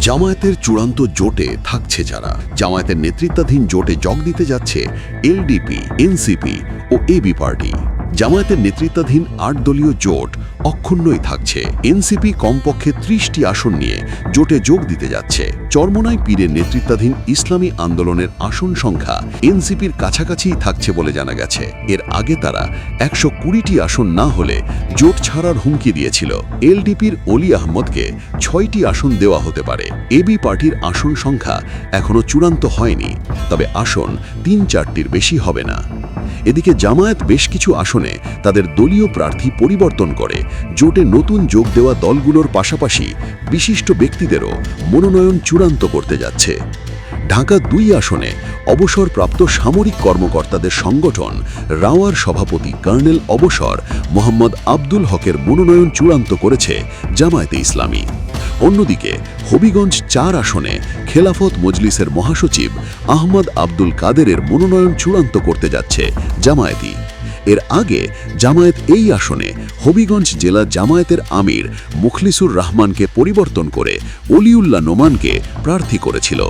জামায়াতের চূড়ান্ত জোটে থাকছে যারা। জামায়াতের নেতৃত্বাধীন জোটে যোগ দিতে যাচ্ছে এলডিপি, এনসিপি ও এবি পার্টি। জামায়াতের নেতৃত্বাধীন ৮ দলীয় জোট অক্ষুণ্ণই থাকছে। এনসিপি কমপক্ষে ৩০টি আসন নিয়ে জোটে যোগ দিতে যাচ্ছে। চরমোনাই পীরের নেতৃত্বাধীন ইসলামী আন্দোলনের আসন সংখ্যা এনসিপির কাছাকাছিই থাকছে বলে জানা গেছে। এর আগে তারা ১২০টি আসন না হলে জোট ছাড়ার হুমকি দিয়েছিল। এলডিপির অলি আহমদকে ৬টি আসন দেওয়া হতে পারে। এবি পার্টির আসন সংখ্যা এখনও চূড়ান্ত হয়নি, তবে আসন ৩-৪টির বেশি হবে না। এদিকে জামায়াত বেশ কিছু আসনে তাদের দলীয় প্রার্থী পরিবর্তন করে জোটে নতুন যোগ দেওয়া দলগুলোর পাশাপাশি বিশিষ্ট ব্যক্তিদেরও মনোনয়ন চূড়ান্ত করতে যাচ্ছে। ঢাকা ২ আসনে অবসরপ্রাপ্ত সামরিক কর্মকর্তাদের সংগঠন রাওয়ার সভাপতি কর্নেল অবসর মোহাম্মদ আব্দুল হকের মনোনয়ন চূড়ান্ত করেছে জামায়াতে ইসলামী। অন্যদিকে হবিগঞ্জ ৪ আসনে খেলাফত মজলিসের মহাসচিব আহমদ আব্দুল কাদেরের মনোনয়ন চূড়ান্ত করতে যাচ্ছে জামায়াতি। এর আগে জামায়াত এই আসনে হবিগঞ্জ জেলা জামায়াতের আমির মুখলিসুর রহমানকে পরিবর্তন করে অলিউল্লাহ নোমানকে প্রার্থী করেছিল।